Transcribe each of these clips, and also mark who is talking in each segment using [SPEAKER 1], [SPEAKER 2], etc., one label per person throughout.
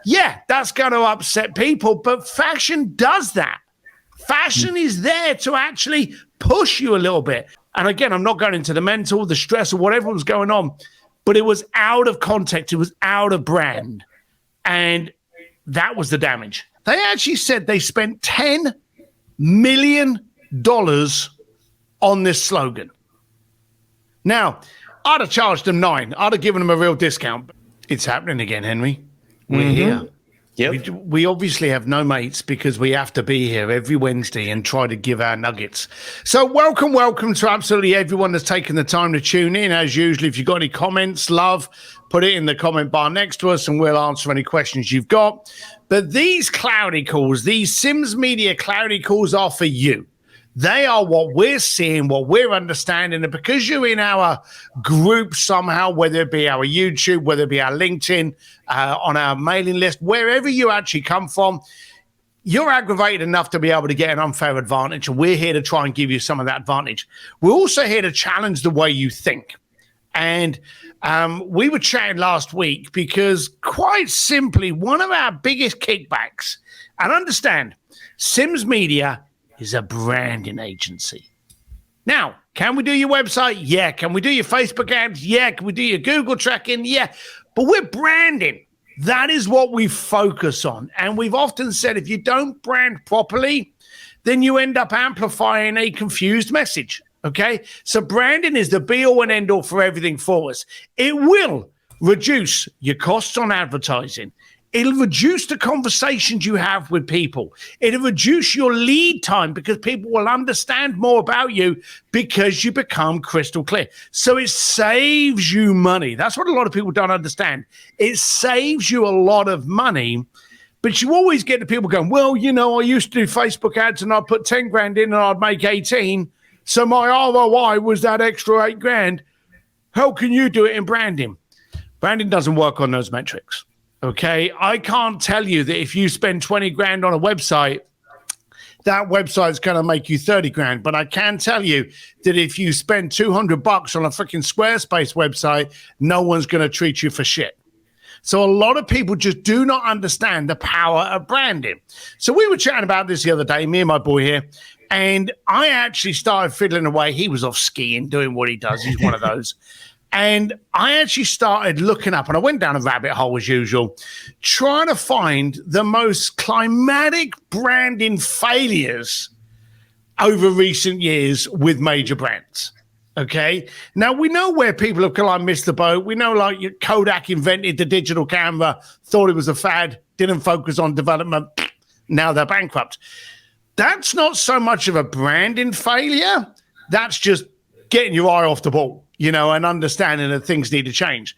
[SPEAKER 1] Yeah, that's going to upset people, but fashion does that. Fashion is there to actually push you a little bit. And again, I'm not going into the mental, the stress, or whatever was going on, but it was out of context. It was out of brand. And that was the damage. They actually said they spent $10 million on this slogan. Now, I'd have charged them 9. I'd have given them a real discount. It's happening again, Henry. We're here.
[SPEAKER 2] Yep.
[SPEAKER 1] We obviously have no mates because we have to be here every Wednesday and try to give our nuggets. So welcome to absolutely everyone that's taken the time to tune in. As usual, if you've got any comments, love, put it in the comment bar next to us and we'll answer any questions you've got. But these clarity calls, these Sims Media clarity calls are for you. They are what we're seeing, what we're understanding. And because you're in our group somehow, whether it be our YouTube, whether it be our LinkedIn, on our mailing list, wherever you actually come from, you're aggravated enough to be able to get an unfair advantage. And we're here to try and give you some of that advantage. We're also here to challenge the way you think. And we were chatting last week because quite simply, one of our biggest kickbacks, and understand, Sims Media is a branding agency. Now, can we do your website? Yeah. Can we do your Facebook ads? Yeah. Can we do your Google tracking? Yeah. But we're branding. That is what we focus on. And we've often said if you don't brand properly, then you end up amplifying a confused message. Okay? So branding is the be-all and end-all for everything for us. It will reduce your costs on advertising. It'll reduce the conversations you have with people. It'll reduce your lead time because people will understand more about you because you become crystal clear. So it saves you money. That's what a lot of people don't understand. It saves you a lot of money, but you always get the people going, well, you know, I used to do Facebook ads and I'd put 10 grand in and I'd make 18. So my ROI was that extra 8 grand. How can you do it in branding? Branding doesn't work on those metrics. Okay, I can't tell you that if you spend 20 grand on a website, that website's going to make you 30 grand. But I can tell you that if you spend $200 on a freaking Squarespace website, no one's going to treat you for shit. So a lot of people just do not understand the power of branding. So we were chatting about this the other day, me and my boy here, and I actually started fiddling away. He was off skiing, doing what he does. He's one of those. And I actually started looking up, and I went down a rabbit hole as usual, trying to find the most climatic branding failures over recent years with major brands. Okay. Now we know where people have kind of missed the boat. We know like Kodak invented the digital camera, thought it was a fad, didn't focus on development. Now they're bankrupt. That's not so much of a branding failure. That's just getting your eye off the ball, you know, and understanding that things need to change.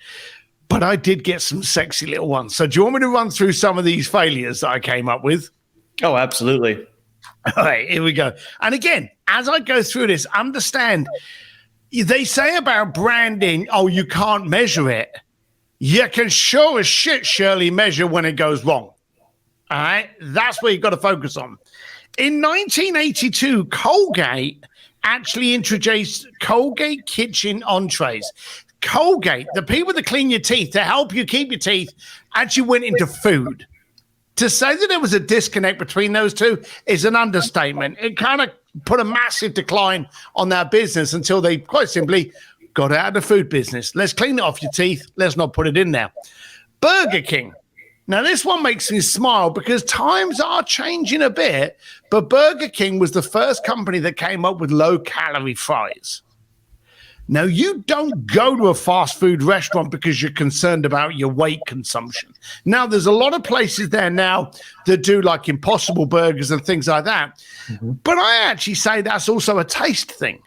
[SPEAKER 1] But I did get some sexy little ones. So do you want me to run through some of these failures that I came up with?
[SPEAKER 2] Oh, absolutely.
[SPEAKER 1] All right, here we go. And again, as I go through this, understand, they say about branding, oh, you can't measure it. You can sure as shit, Shirley, measure when it goes wrong. All right, that's what you've got to focus on. In 1982, Colgate actually introduced Colgate kitchen entrees. Colgate, the people that clean your teeth to help you keep your teeth, actually went into food. To say that there was a disconnect between those two is an understatement. It kind of put a massive decline on their business until they quite simply got out of the food business. Let's clean it off your teeth. Let's not put it in there. Burger King. Now, this one makes me smile because times are changing a bit, but Burger King was the first company that came up with low-calorie fries. Now, you don't go to a fast food restaurant because you're concerned about your weight consumption. Now, there's a lot of places there now that do like Impossible Burgers and things like that. Mm-hmm. But I actually say that's also a taste thing.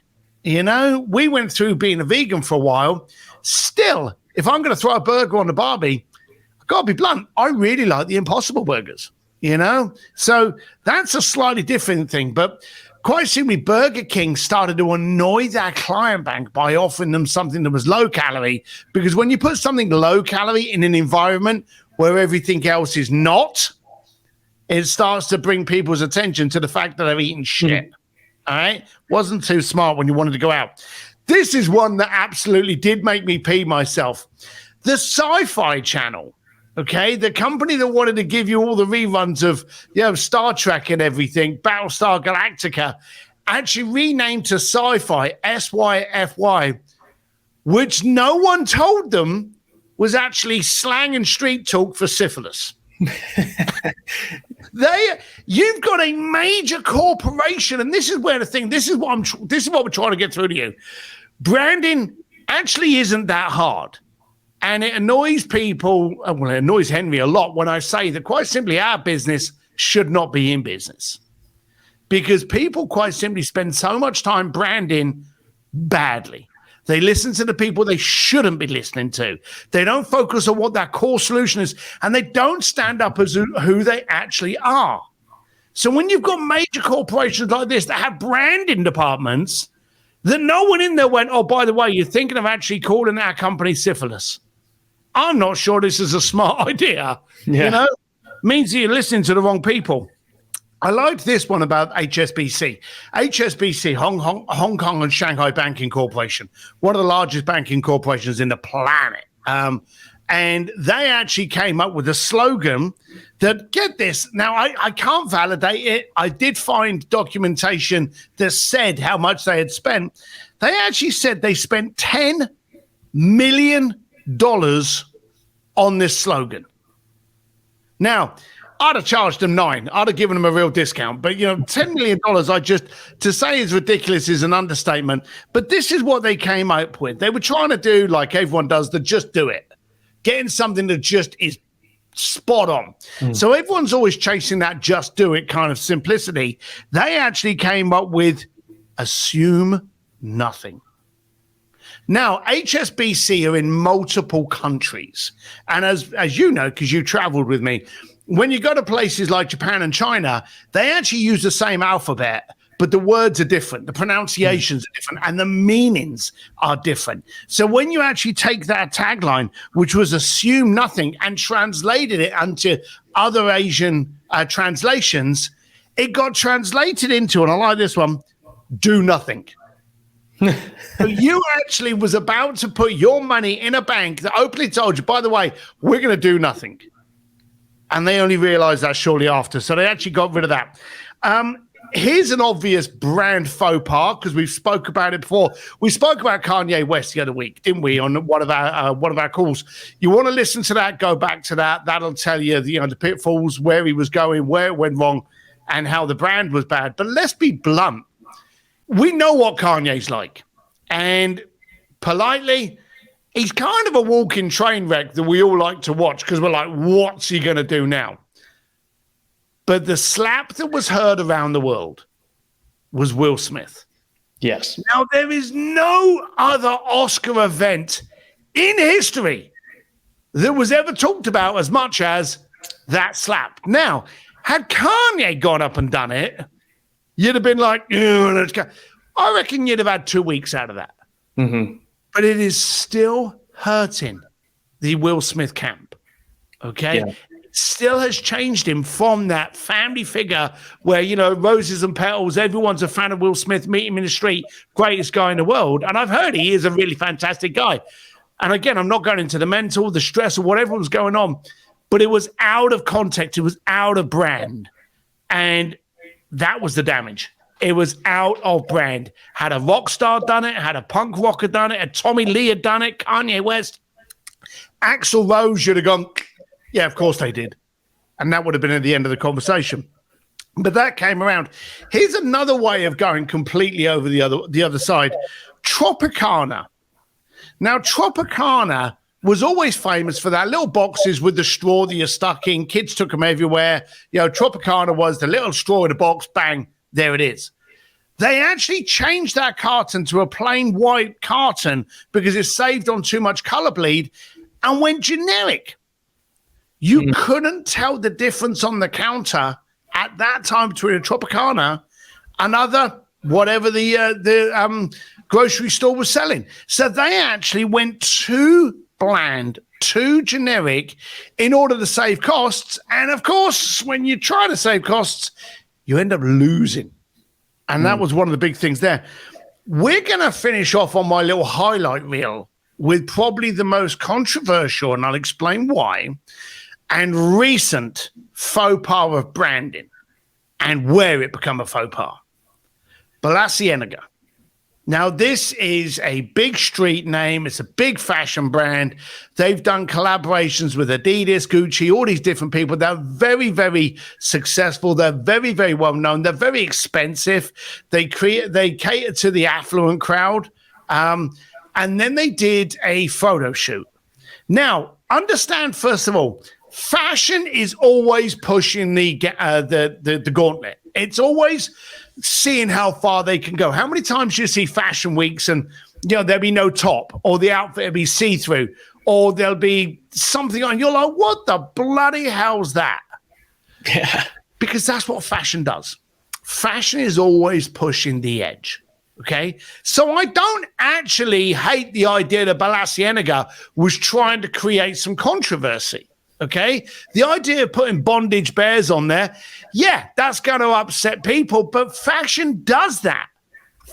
[SPEAKER 1] You know, we went through being a vegan for a while. Still, if I'm going to throw a burger on the Barbie, I've got to be blunt, I really like the Impossible Burgers, you know? So that's a slightly different thing. But quite simply, Burger King started to annoy their client bank by offering them something that was low calorie, because when you put something low calorie in an environment where everything else is not, it starts to bring people's attention to the fact that they're eating shit. All right? Wasn't too smart when you wanted to go out. This is one that absolutely did make me pee myself. The Sci-Fi Channel. Okay, the company that wanted to give you all the reruns of, Star Trek and everything, Battlestar Galactica, actually renamed to Sci-Fi, SYFY, which no one told them was actually slang and street talk for syphilis. You've got a major corporation, and this is where this is what we're trying to get through to you. Branding actually isn't that hard. And it annoys people, well, it annoys Henry a lot when I say that quite simply our business should not be in business. Because people quite simply spend so much time branding badly. They listen to the people they shouldn't be listening to. They don't focus on what that core solution is, and they don't stand up as who they actually are. So when you've got major corporations like this that have branding departments, that no one in there went, oh, by the way, you're thinking of actually calling our company syphilis. I'm not sure this is a smart idea.
[SPEAKER 2] Yeah.
[SPEAKER 1] Means that you're listening to the wrong people. I liked this one about HSBC. HSBC, Hong Kong and Shanghai Banking Corporation, one of the largest banking corporations in the planet. And they actually came up with a slogan that, get this, now I can't validate it. I did find documentation that said how much they had spent. They actually said they spent $10 million on this slogan. Now, I'd have charged them $9 million. I'd have given them a real discount. But, $10 million, to say is ridiculous is an understatement. But this is what they came up with. They were trying to do like everyone does, the just do it. Getting something that just is spot on. So everyone's always chasing that just do it kind of simplicity. They actually came up with assume nothing. Now, HSBC are in multiple countries. And as you know, because you traveled with me, when you go to places like Japan and China, they actually use the same alphabet, but the words are different, the pronunciations are different, and the meanings are different. So when you actually take that tagline, which was assume nothing, and translated it onto other Asian translations, it got translated into, and I like this one, do nothing. So you actually was about to put your money in a bank that openly told you, by the way, we're going to do nothing. And they only realized that shortly after. So they actually got rid of that. Here's an obvious brand faux pas, because we've spoke about it before. We spoke about Kanye West the other week, didn't we, on one of our calls? You want to listen to that, go back to that. That'll tell you, the pitfalls, where he was going, where it went wrong, and how the brand was bad. But let's be blunt. We know what Kanye's like. And politely, he's kind of a walking train wreck that we all like to watch because we're like, what's he going to do now? But the slap that was heard around the world was Will Smith.
[SPEAKER 2] Yes.
[SPEAKER 1] Now, there is no other Oscar event in history that was ever talked about as much as that slap. Now, had Kanye gone up and done it, you'd have been like, let's go. I reckon you'd have had 2 weeks out of that.
[SPEAKER 2] Mm-hmm.
[SPEAKER 1] But it is still hurting the Will Smith camp. Okay? Yeah. It still has changed him from that family figure where, roses and petals, everyone's a fan of Will Smith, meet him in the street, greatest guy in the world. And I've heard he is a really fantastic guy. And again, I'm not going into the mental, the stress, or whatever was going on, but it was out of context. It was out of brand. And that was the damage. It was out of brand. Had a rock star done it, had a punk rocker done it, had Tommy Lee had done it, Kanye West, Axl Rose should have gone, yeah, of course they did. And that would have been at the end of the conversation. But that came around. Here's another way of going completely over the other side. Tropicana. Now, Tropicana was always famous for that little boxes with the straw that you're stuck in. Kids took them everywhere. Tropicana was the little straw in a box, bang, there it is. They actually changed that carton to a plain white carton because it saved on too much color bleed and went generic. You couldn't tell the difference on the counter at that time between a Tropicana and other whatever the grocery store was selling. So they actually went too bland, too generic in order to save costs. And of course, when you try to save costs, you end up losing. And that was one of the big things there. We're going to finish off on my little highlight reel with probably the most controversial, and I'll explain why. and recent faux pas of branding and where it become a faux pas. Balenciaga. Now, this is a big street name. It's a big fashion brand. They've done collaborations with Adidas, Gucci, all these different people. They're very, very successful. They're very, very well known. They're very expensive. They cater to the affluent crowd. And then they did a photo shoot. Now, understand, first of all, fashion is always pushing the gauntlet. It's always seeing how far they can go. How many times do you see fashion weeks and there'll be no top, or the outfit will be see-through, or there'll be something on, you're like, what the bloody hell's that?
[SPEAKER 2] Yeah.
[SPEAKER 1] Because that's what fashion does. Fashion is always pushing the edge. Okay, so I don't actually hate the idea that Balenciaga was trying to create some controversy. Okay, the idea of putting bondage bears on there, yeah, that's going to upset people, but fashion does that.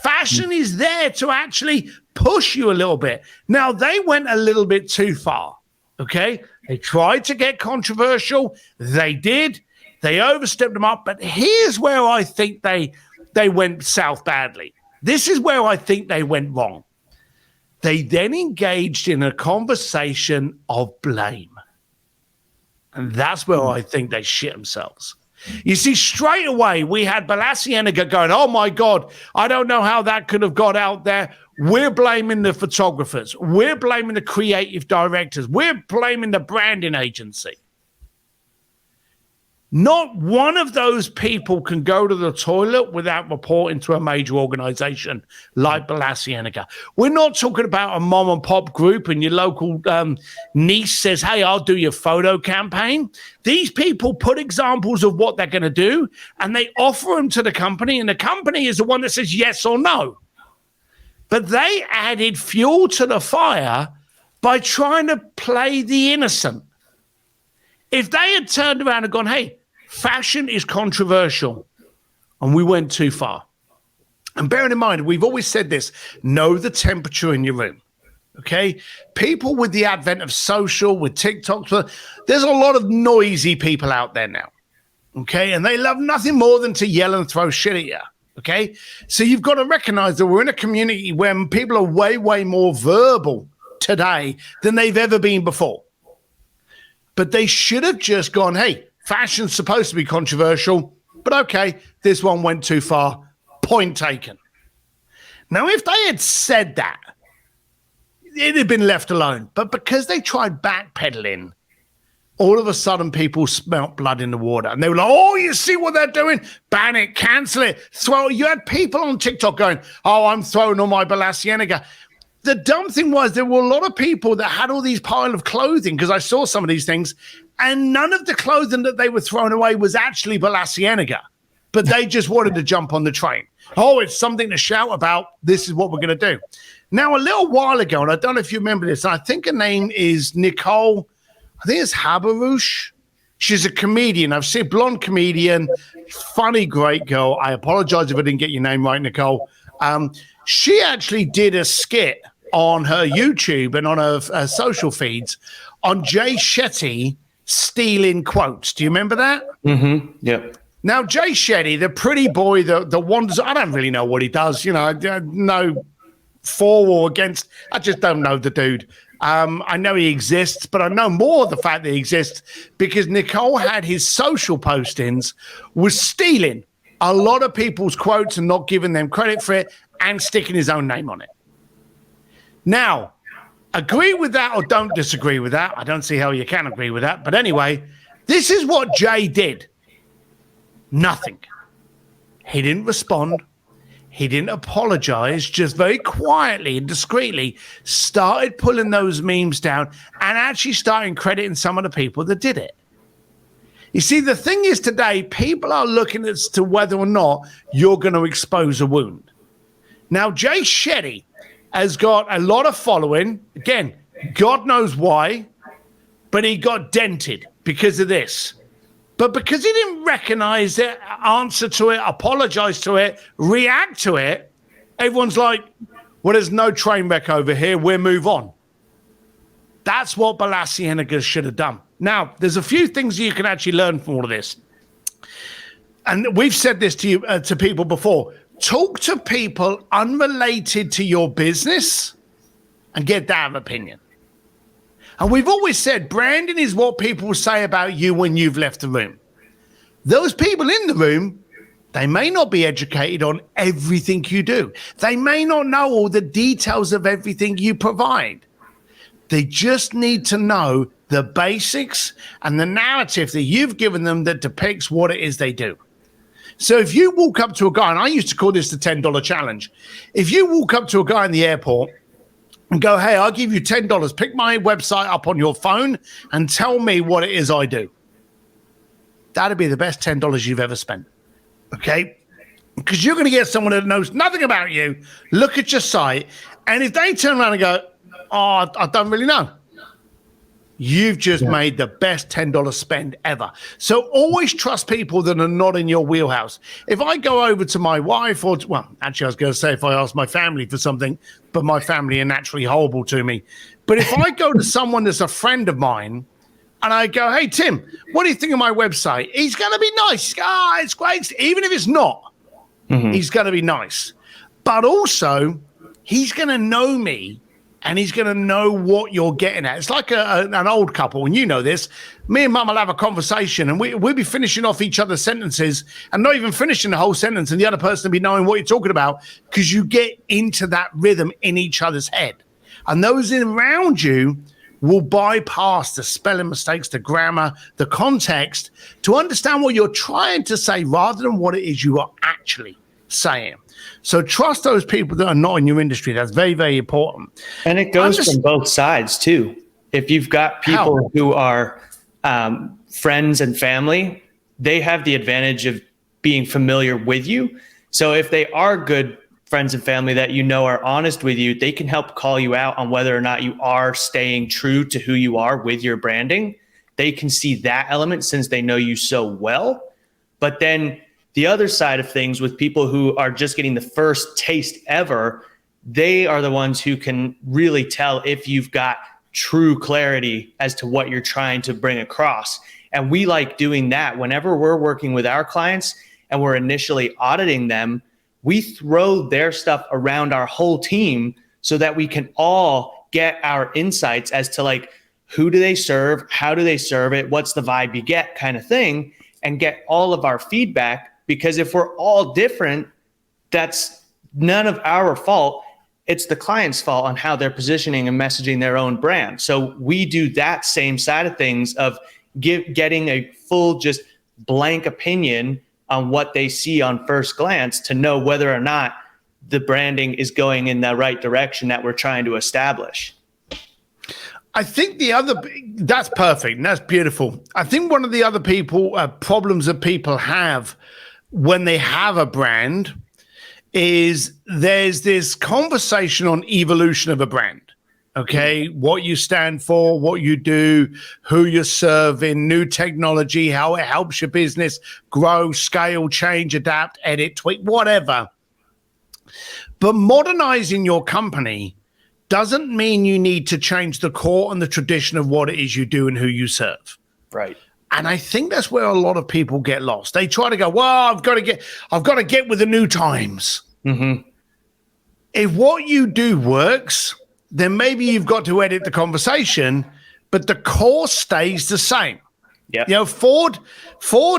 [SPEAKER 1] Fashion is there to actually push you a little bit. Now, they went a little bit too far. Okay, they tried to get controversial. They did. They overstepped them up. But here's where I think they went south badly. This is where I think they went wrong. They then engaged in a conversation of blame. And that's where I think they shit themselves. You see, straight away, we had Balenciaga going, oh, my God, I don't know how that could have got out there. We're blaming the photographers. We're blaming the creative directors. We're blaming the branding agency. Not one of those people can go to the toilet without reporting to a major organization like Balenciaga. We're not talking about a mom and pop group and your local niece says, hey, I'll do your photo campaign. These people put examples of what they're going to do and they offer them to the company, and the company is the one that says yes or no. But they added fuel to the fire by trying to play the innocent. If they had turned around and gone, hey, fashion is controversial, and we went too far. And bearing in mind, we've always said this, know the temperature in your room, okay? People with the advent of social, with TikTok, there's a lot of noisy people out there now, okay? And they love nothing more than to yell and throw shit at you, okay? So you've got to recognize that we're in a community where people are way, way more verbal today than they've ever been before. But they should have just gone, hey, fashion's supposed to be controversial, but okay, this one went too far. Point taken. Now, if they had said that, it had been left alone. But because they tried backpedaling, all of a sudden people smelt blood in the water. And they were like, oh, you see what they're doing? Ban it, cancel it, throw it. You had people on TikTok going, oh, I'm throwing on my Balenciaga. The dumb thing was there were a lot of people that had all these pile of clothing, because I saw some of these things, and none of the clothing that they were throwing away was actually Balenciaga, but they just wanted to jump on the train. Oh, it's something to shout about. This is what we're going to do. Now, a little while ago, and I don't know if you remember this, I think her name is Nicole, I think it's Habarouche. She's a comedian. I've seen a blonde comedian, funny, great girl. I apologize if I didn't get your name right, Nicole. She actually did a skit on her YouTube and on her social feeds on Jay Shetty stealing quotes. Do you remember that?
[SPEAKER 2] Mm-hmm. Yep.
[SPEAKER 1] Now, Jay Shetty, the pretty boy that wanders, I don't really know what he does. You know, I no for or against. I just don't know the dude. I know he exists, but I know more of the fact that he exists because Nicole had his social postings was stealing a lot of people's quotes and not giving them credit for it and sticking his own name on it. Now, agree with that or don't disagree with that. I don't see how you can agree with that. But anyway, this is what Jay did. Nothing. He didn't respond. He didn't apologize, just very quietly and discreetly started pulling those memes down and actually starting crediting some of the people that did it. You see, the thing is today, people are looking as to whether or not you're going to expose a wound. Now, Jay Shetty has got a lot of following. Again, God knows why, but he got dented because of this. But because he didn't recognize it, answer to it, apologize to it, react to it, everyone's like, well, there's no train wreck over here. We'll move on. That's what Balenciaga should have done. Now, there's a few things you can actually learn from all of this. And we've said this to you, to people before. Talk to people unrelated to your business and get their opinion. And we've always said branding is what people say about you when you've left the room. Those people in the room, they may not be educated on everything you do. They may not know all the details of everything you provide. They just need to know the basics and the narrative that you've given them that depicts what it is they do. So if you walk up to a guy, and I used to call this the $10 challenge. If you walk up to a guy in the airport and go, hey, I'll give you $10, pick my website up on your phone and tell me what it is I do. That'd be the best $10 you've ever spent. Okay? Because you're going to get someone that knows nothing about you, look at your site, and if they turn around and go, oh, I don't really know, you've just made the best $10 spend ever. So always trust people that are not in your wheelhouse. If I go over to my wife well, actually I was going to say if I ask my family for something, but my family are naturally horrible to me. But if I go to someone that's a friend of mine and I go, hey, Tim, what do you think of my website? He's going to be nice. It's great. Even if it's not, he's going to be nice. But also, he's going to know me. And he's going to know what you're getting at. It's like an old couple, and you know this. Me and Mum will have a conversation, and we'll be finishing off each other's sentences and not even finishing the whole sentence, and the other person will be knowing what you're talking about because you get into that rhythm in each other's head. And those around you will bypass the spelling mistakes, the grammar, the context to understand what you're trying to say rather than what it is you are actually saying. So trust those people that are not in your industry. That's very, very important.
[SPEAKER 2] And it goes from both sides too. If you've got people who are friends and family, they have the advantage of being familiar with you. So if they are good friends and family that you know are honest with you, they can help call you out on whether or not you are staying true to who you are with your branding. They can see that element since they know you so well. But then the other side of things with people who are just getting the first taste ever, they are the ones who can really tell if you've got true clarity as to what you're trying to bring across. And we like doing that whenever we're working with our clients and we're initially auditing them. We throw their stuff around our whole team so that we can all get our insights as to like, who do they serve? How do they serve it? What's the vibe you get kind of thing, and get all of our feedback. Because if we're all different, that's none of our fault. It's the client's fault on how they're positioning and messaging their own brand. So we do that same side of things of getting a full, just blank opinion on what they see on first glance to know whether or not the branding is going in the right direction that we're trying to establish.
[SPEAKER 1] I think that's perfect. And that's beautiful. I think one of the other problems that people have when they have a brand is there's this conversation on evolution of a brand. Okay, what you stand for, what you do, who you're serving, new technology, how it helps your business grow, scale, change, adapt, edit, tweak, whatever. But modernizing your company doesn't mean you need to change the core and the tradition of what it is you do and who you serve.
[SPEAKER 2] Right.
[SPEAKER 1] And I think that's where a lot of people get lost. They try to go, well, I've got to get with the new times. Mm-hmm. If what you do works, then maybe you've got to edit the conversation, but the core stays the same.
[SPEAKER 2] Yeah.
[SPEAKER 1] You know, Ford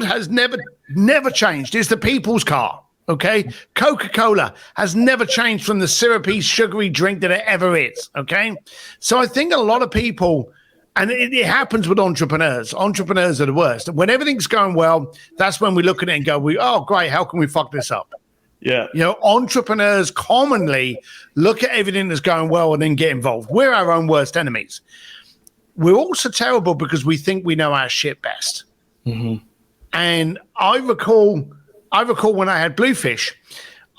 [SPEAKER 1] has never changed. It's the people's car. Okay. Coca-Cola has never changed from the syrupy, sugary drink that it ever is. Okay. So I think a lot of people, and it happens with entrepreneurs. Entrepreneurs are the worst. When everything's going well, that's when we look at it and go, oh, great, how can we fuck this up?
[SPEAKER 2] Yeah.
[SPEAKER 1] You know, entrepreneurs commonly look at everything that's going well and then get involved. We're our own worst enemies. We're also terrible because we think we know our shit best. Mm-hmm. And I recall when I had Bluefish,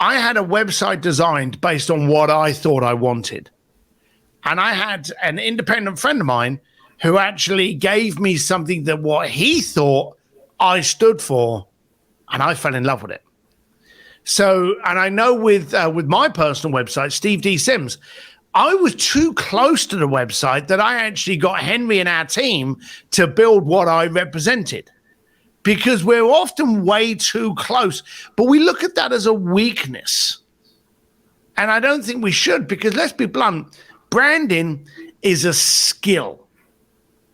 [SPEAKER 1] I had a website designed based on what I thought I wanted. And I had an independent friend of mine who actually gave me something that what he thought I stood for, and I fell in love with it. So, and I know with my personal website, Steve D. Sims, I was too close to the website that I actually got Henry and our team to build what I represented, because we're often way too close. But we look at that as a weakness. And I don't think we should, because let's be blunt, branding is a skill.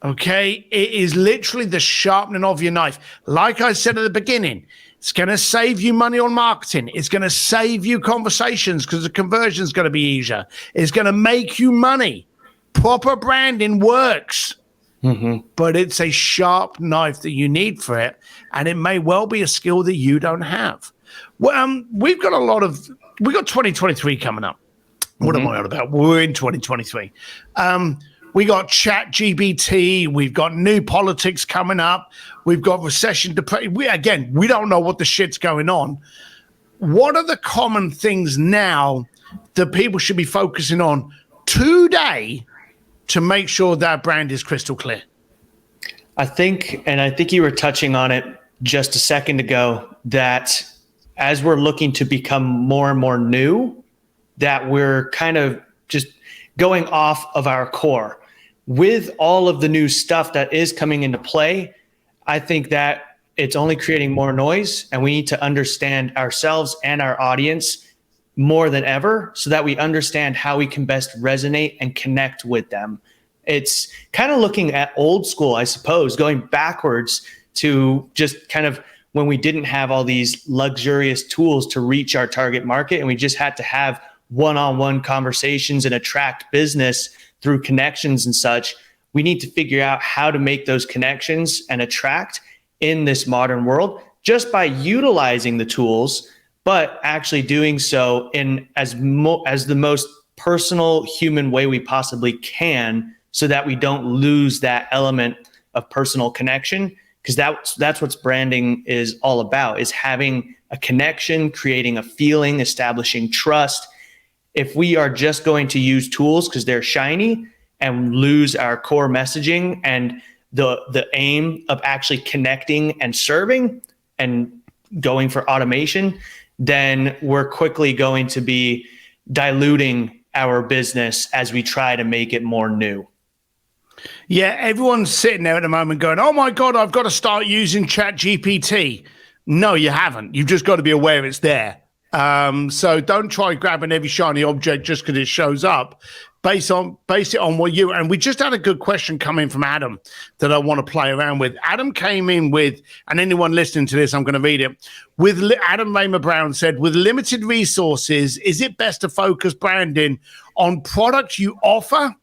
[SPEAKER 1] Okay? It is literally the sharpening of your knife. Like I said at the beginning, it's going to save you money on marketing. It's going to save you conversations because the conversion is going to be easier. It's going to make you money. Proper branding works. But it's a sharp knife that you need for it, and it may well be a skill that you don't have. Well, we've got 2023 coming up. What am I on about? We're in 2023. We got chat GBT. We've got new politics coming up. We've got recession, depression. We don't know what the shit's going on. What are the common things now that people should be focusing on today to make sure that brand is crystal clear?
[SPEAKER 2] I think you were touching on it just a second ago, that as we're looking to become more and more new, that we're kind of just going off of our core. With all of the new stuff that is coming into play, I think that it's only creating more noise, and we need to understand ourselves and our audience more than ever so that we understand how we can best resonate and connect with them. It's kind of looking at old school, I suppose, going backwards to just kind of when we didn't have all these luxurious tools to reach our target market, and we just had to have one-on-one conversations and attract business through connections and such. We need to figure out how to make those connections and attract in this modern world just by utilizing the tools, but actually doing so in as the most personal human way we possibly can, so that we don't lose that element of personal connection. Because that's what branding is all about, is having a connection, creating a feeling, establishing trust. If we are just going to use tools because they're shiny and lose our core messaging and the aim of actually connecting and serving and going for automation, then we're quickly going to be diluting our business as we try to make it more new.
[SPEAKER 1] Yeah, everyone's sitting there at the moment going, oh my God, I've got to start using Chat GPT. No, you haven't. You've just got to be aware it's there. So don't try grabbing every shiny object just because it shows up. Base it on what you, and we just had a good question come in from Adam that I want to play around with. Adam came in with, and anyone listening to this, I'm going to read it. Adam Raymer Brown said, with limited resources, is it best to focus branding on products you offer,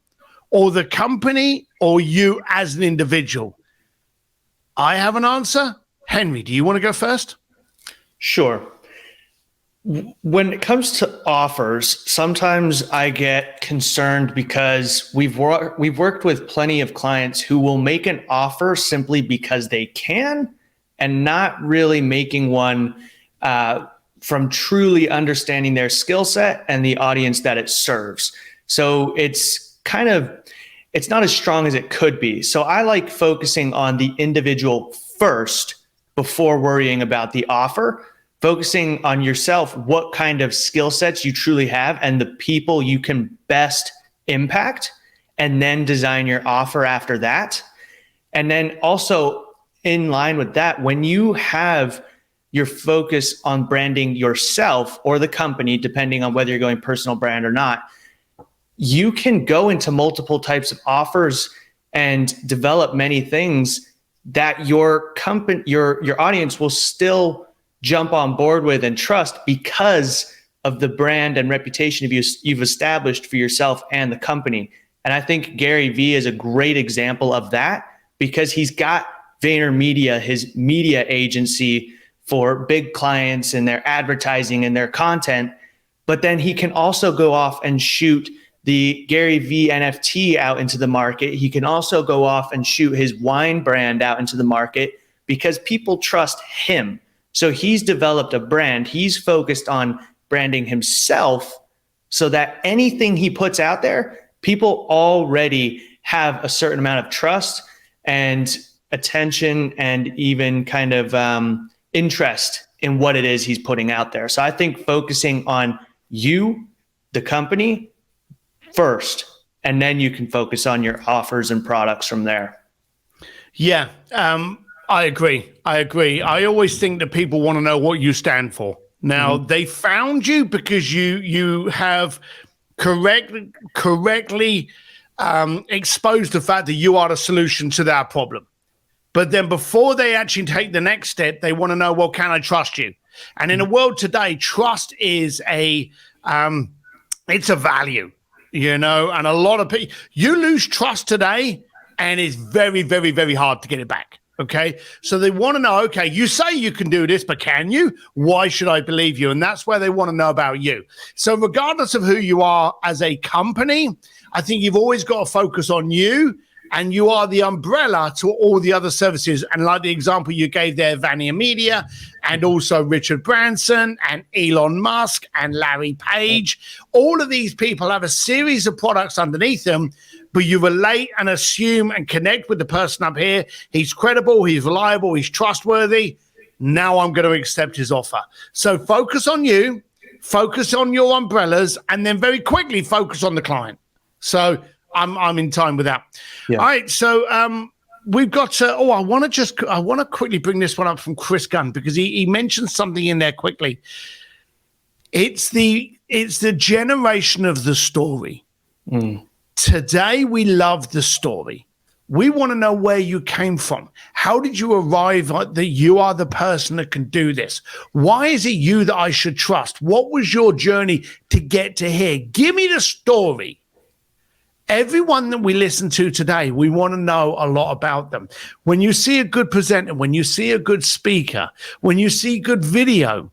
[SPEAKER 1] or the company, or you as an individual? I have an answer. Henry, do you want to go first?
[SPEAKER 2] Sure. When it comes to offers, sometimes I get concerned because we've worked with plenty of clients who will make an offer simply because they can, and not really making one from truly understanding their skill set and the audience that it serves. So it's not as strong as it could be. So I like focusing on the individual first before worrying about the offer. Focusing on yourself, what kind of skill sets you truly have and the people you can best impact, and then design your offer after that. And then also in line with that, when you have your focus on branding yourself or the company, depending on whether you're going personal brand or not, you can go into multiple types of offers and develop many things that your company, your audience will still jump on board with and trust because of the brand and reputation you've established for yourself and the company. And I think Gary Vee is a great example of that, because he's got VaynerMedia, his media agency for big clients and their advertising and their content. But then he can also go off and shoot the Gary Vee NFT out into the market. He can also go off and shoot his wine brand out into the market because people trust him. So he's developed a brand. He's focused on branding himself so that anything he puts out there, people already have a certain amount of trust and attention and even kind of interest in what it is he's putting out there. So I think focusing on you, the company, first, and then you can focus on your offers and products from there.
[SPEAKER 1] Yeah, I agree. I always think that people want to know what you stand for. Now, they found you because you have correctly exposed the fact that you are the solution to that problem. But then before they actually take the next step, they want to know, well, can I trust you? And in the world today, trust is it's a value, and a lot of people, you lose trust today and it's very, very, very hard to get it back. Okay. So they want to know, okay, you say you can do this, but can you? Why should I believe you? And that's where they want to know about you. So regardless of who you are as a company, I think you've always got to focus on you, and you are the umbrella to all the other services. And like the example you gave there, Vania Media, and also Richard Branson and Elon Musk and Larry Page, all of these people have a series of products underneath them, but you relate and assume and connect with the person up here. He's credible, he's reliable, he's trustworthy. Now I'm going to accept his offer. So focus on you, focus on your umbrellas, and then very quickly focus on the client. So I'm in time with that. Yeah. All right. So we've got I want to quickly bring this one up from Chris Gunn, because he mentioned something in there quickly. It's the generation of the story. Today we love the story. We want to know where you came from. How did you arrive at that you are the person that can do this? Why is it you that I should trust? What was your journey to get to here? Give me the story. Everyone that we listen to today, we want to know a lot about them. When you see a good presenter, when you see a good speaker, when you see good video,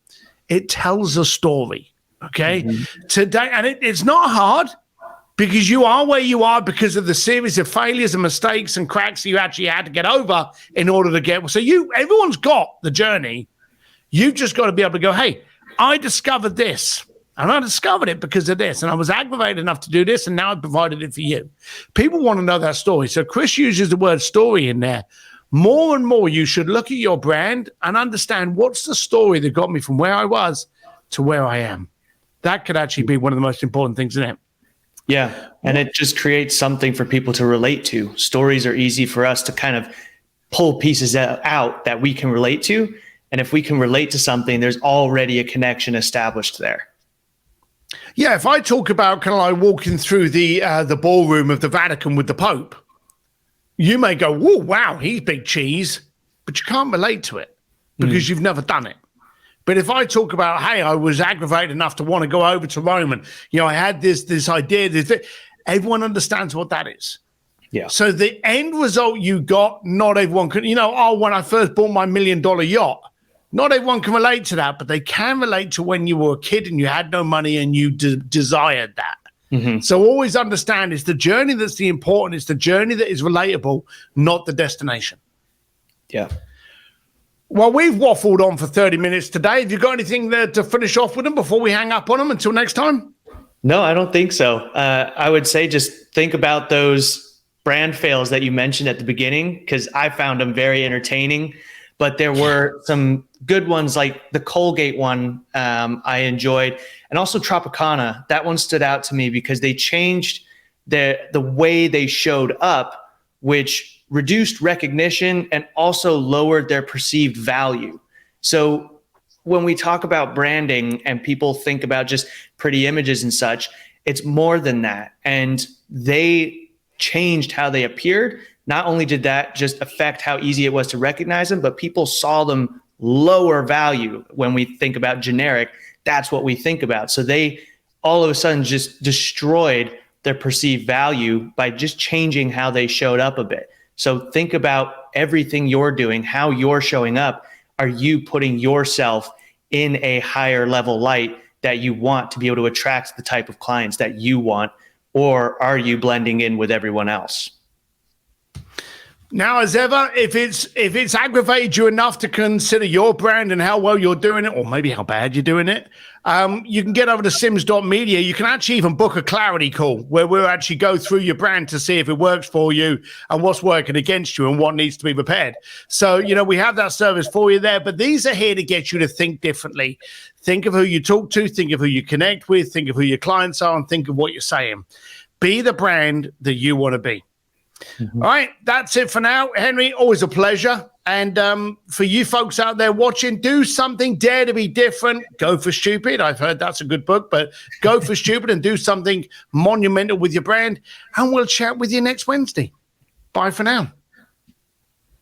[SPEAKER 1] it tells a story, okay? Today, and it's not hard, because you are where you are because of the series of failures and mistakes and cracks you actually had to get over in order to get. So everyone's got the journey. You've just got to be able to go, hey, I discovered this. And I discovered it because of this. And I was aggravated enough to do this, and now I provided it for you. People want to know that story. So Chris uses the word story in there. More and more, you should look at your brand and understand, what's the story that got me from where I was to where I am. That could actually be one of the most important things in it.
[SPEAKER 2] Yeah. And it just creates something for people to relate to. Stories are easy for us to kind of pull pieces out that we can relate to. And if we can relate to something, there's already a connection established there.
[SPEAKER 1] Yeah, if I talk about kind of like walking through the ballroom of the Vatican with the Pope, you may go, whoa, wow, he's big cheese, but you can't relate to it because you've never done it. But if I talk about, hey, I was aggravated enough to want to go over to Rome, and I had this idea, everyone understands what that is. Yeah. So the end result you got, not everyone can, when I first bought my $1 million yacht, not everyone can relate to that, but they can relate to when you were a kid and you had no money and you desired that. So always understand, it's the journey that's the important. It's the journey that is relatable, not the destination. Yeah. Well, we've waffled on for 30 minutes today. Have you got anything there to finish off with them before we hang up on them until next time?
[SPEAKER 2] No, I don't think so. I would say just think about those brand fails that you mentioned at the beginning, because I found them very entertaining. But there were some good ones, like the Colgate one I enjoyed, and also Tropicana. That one stood out to me because they changed the way they showed up, which reduced recognition and also lowered their perceived value. So when we talk about branding and people think about just pretty images and such, it's more than that. And they changed how they appeared. Not only did that just affect how easy it was to recognize them, but people saw them lower value. When we think about generic, that's what we think about. So they all of a sudden just destroyed their perceived value by just changing how they showed up a bit. So think about everything you're doing, how you're showing up. Are you putting yourself in a higher level light that you want to be able to attract the type of clients that you want, or are you blending in with everyone else?
[SPEAKER 1] Now, as ever, if it's aggravated you enough to consider your brand and how well you're doing it, or maybe how bad you're doing it, you can get over to sims.media. You can actually even book a clarity call where we'll actually go through your brand to see if it works for you and what's working against you and what needs to be repaired. So, we have that service for you there, but these are here to get you to think differently. Think of who you talk to, think of who you connect with, think of who your clients are, and think of what you're saying. Be the brand that you want to be. All right, that's it for now. Henry, always a pleasure. And for you folks out there watching, do something, dare to be different. Go for stupid. I've heard that's a good book, but go for stupid and do something monumental with your brand. And we'll chat with you next Wednesday. Bye for now.